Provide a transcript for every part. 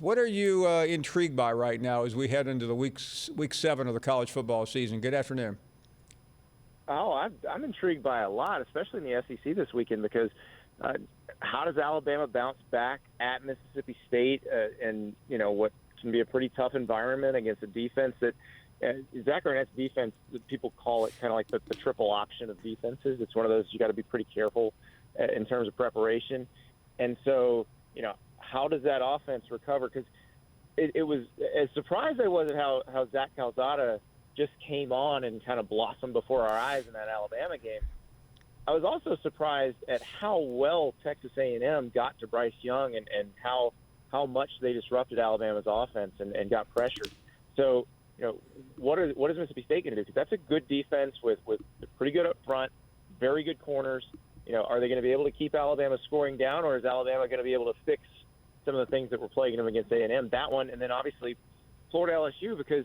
What are you intrigued by right now as we head into the week 7 of the college football season? Good afternoon. Oh, I'm intrigued by a lot, especially in the SEC this weekend, because how does Alabama bounce back at Mississippi State and, what can be a pretty tough environment against a defense that Zach Arnett's defense, people call it kind of like the triple option of defenses. It's one of those you got to be pretty careful in terms of preparation. And so, how does that offense recover? Because it was as surprised I was at how Zach Calzada just came on and kind of blossomed before our eyes in that Alabama game. I was also surprised at how well Texas A&M got to Bryce Young and how much they disrupted Alabama's offense and got pressured. So, what is Mississippi State going to do? Because that's a good defense with pretty good up front, very good corners. Are they going to be able to keep Alabama scoring down, or is Alabama going to be able to fix some of the things that were plaguing them against A&M? That one, and then obviously Florida LSU, because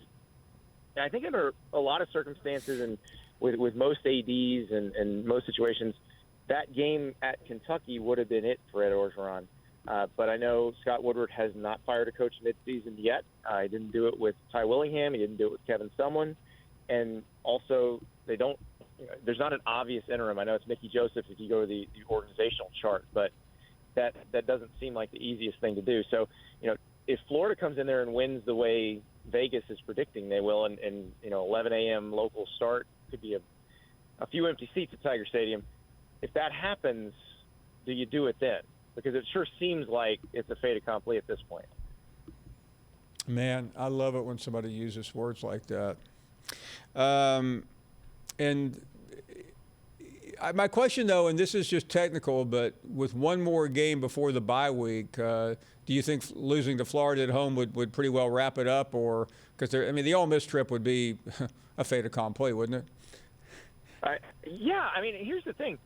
I think under a lot of circumstances and with most ADs and most situations, that game at Kentucky would have been it for Ed Orgeron. But I know Scott Woodward has not fired a coach midseason yet. He didn't do it with Ty Willingham. He didn't do it with Kevin Sumlin. And also, there's not an obvious interim. I know it's Mickey Joseph if you go to the organizational chart, but that doesn't seem like the easiest thing to do. So, if Florida comes in there and wins the way Vegas is predicting they will, and 11 a.m. local start, could be a few empty seats at Tiger Stadium. If that happens, do you do it then? Because it sure seems like it's a fait accompli at this point. Man, I love it when somebody uses words like that. My question, though, and this is just technical, but with one more game before the bye week, do you think losing to Florida at home would pretty well wrap it up? Or because the Ole Miss trip would be a fait accompli, wouldn't it? Yeah, here's the thing.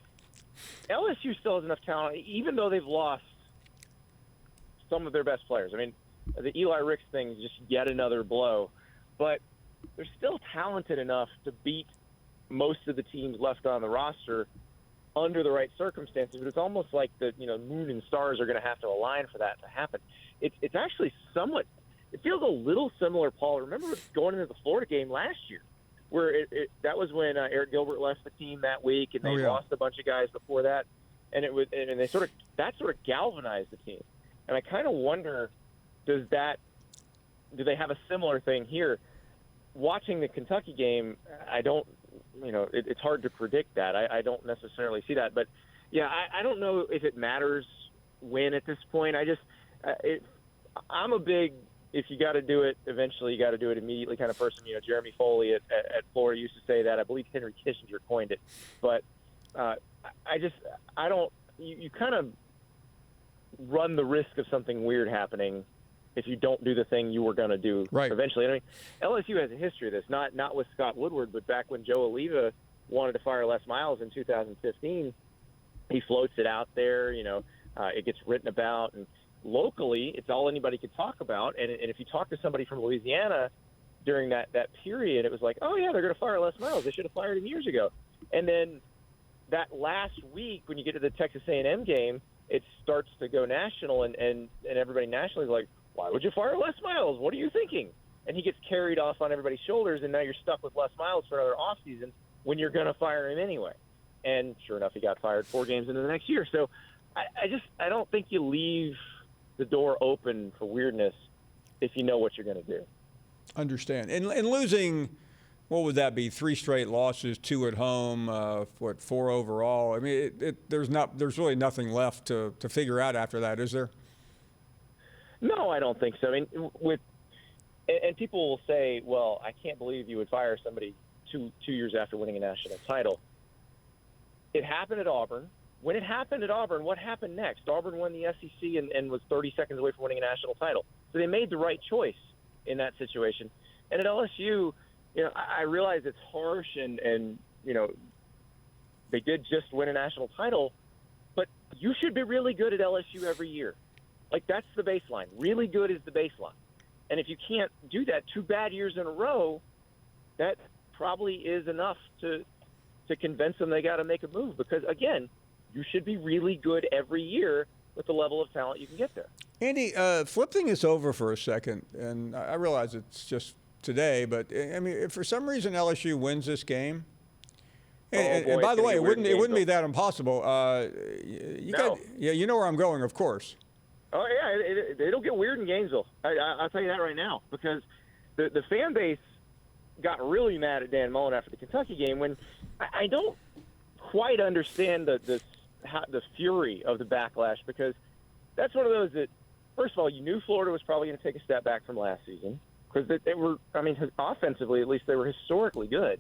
LSU still has enough talent, even though they've lost some of their best players. The Eli Ricks thing is just yet another blow. But they're still talented enough to beat most of the teams left on the roster under the right circumstances. But it's almost like the moon and stars are going to have to align for that to happen. It's actually somewhat – it feels a little similar, Paul. Remember going into the Florida game last year, where that was when Eric Gilbert left the team that week, and they lost a bunch of guys before that, and they sort of galvanized the team. And I kind of wonder, do they have a similar thing here? Watching the Kentucky game, I don't, it's hard to predict that. I don't necessarily see that, but yeah, I don't know if it matters when at this point. I'm a big, if you got to do it, eventually you got to do it immediately kind of person. Jeremy Foley at Florida used to say that. I believe Henry Kissinger coined it. But you kind of run the risk of something weird happening if you don't do the thing you were going to do eventually. LSU has a history of this, not with Scott Woodward, but back when Joe Oliva wanted to fire Les Miles in 2015, he floats it out there. It gets written about, and locally, it's all anybody could talk about. And if you talk to somebody from Louisiana during that period, it was like, oh, yeah, they're going to fire Les Miles. They should have fired him years ago. And then that last week, when you get to the Texas A&M game, it starts to go national, and everybody nationally is like, why would you fire Les Miles? What are you thinking? And he gets carried off on everybody's shoulders, and now you're stuck with Les Miles for another offseason when you're going to fire him anyway. And sure enough, he got fired 4 games into the next year. So I don't think you leave the door open for weirdness if you know what you're going to do. Understand. And losing, what would that be? 3 straight losses, 2 at home, 4 overall. There's really nothing left to figure out after that, is there? No, I don't think so. And people will say, well, I can't believe you would fire somebody 2 years after winning a national title. It happened at Auburn. When it happened at Auburn, what happened next? Auburn won the SEC and was 30 seconds away from winning a national title. So they made the right choice in that situation. And at LSU, I realize it's harsh and they did just win a national title, but you should be really good at LSU every year. Like, that's the baseline. Really good is the baseline. And if you can't do that 2 bad years in a row, that probably is enough to convince them they got to make a move. Because, again, you should be really good every year, with the level of talent you can get there. Andy, flipping this over for a second, and I realize it's just today, but I mean, if for some reason LSU wins this game, and by the way, it wouldn't be that impossible. You know where I'm going, of course. Oh yeah, it'll get weird in Gainesville. I'll tell you that right now, because the fan base got really mad at Dan Mullen after the Kentucky game, when I don't quite understand the fury of the backlash, because that's one of those that, first of all, you knew Florida was probably going to take a step back from last season, because they were, I mean, offensively at least, they were historically good.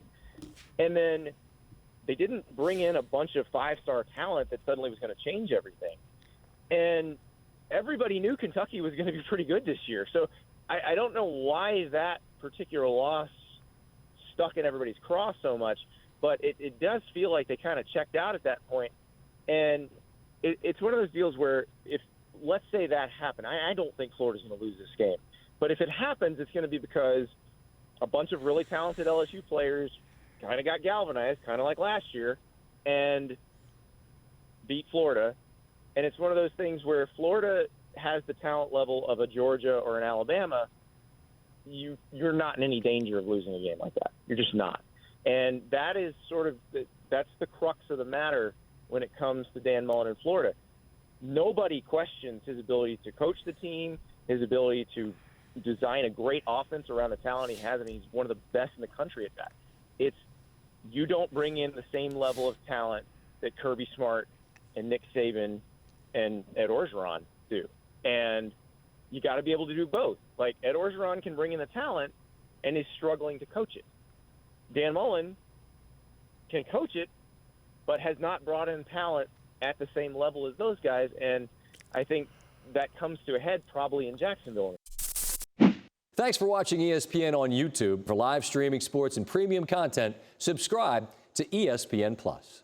And then they didn't bring in a bunch of five-star talent that suddenly was going to change everything. And everybody knew Kentucky was going to be pretty good this year. So I don't know why that particular loss stuck in everybody's craw so much, but it does feel like they kind of checked out at that point. And it's one of those deals where, if, let's say that happened, I don't think Florida's going to lose this game. But if it happens, it's going to be because a bunch of really talented LSU players kind of got galvanized, kind of like last year, and beat Florida. And it's one of those things where if Florida has the talent level of a Georgia or an Alabama, you're not in any danger of losing a game like that. You're just not. And that is that's the crux of the matter when it comes to Dan Mullen in Florida. Nobody questions his ability to coach the team, his ability to design a great offense around the talent he has. I mean, he's one of the best in the country at that. It's, you don't bring in the same level of talent that Kirby Smart and Nick Saban and Ed Orgeron do. And you got to be able to do both. Like, Ed Orgeron can bring in the talent and is struggling to coach it. Dan Mullen can coach it, but has not brought in talent at the same level as those guys. And I think that comes to a head probably in Jacksonville. Thanks for watching ESPN on YouTube. For live streaming sports and premium content, subscribe to ESPN+.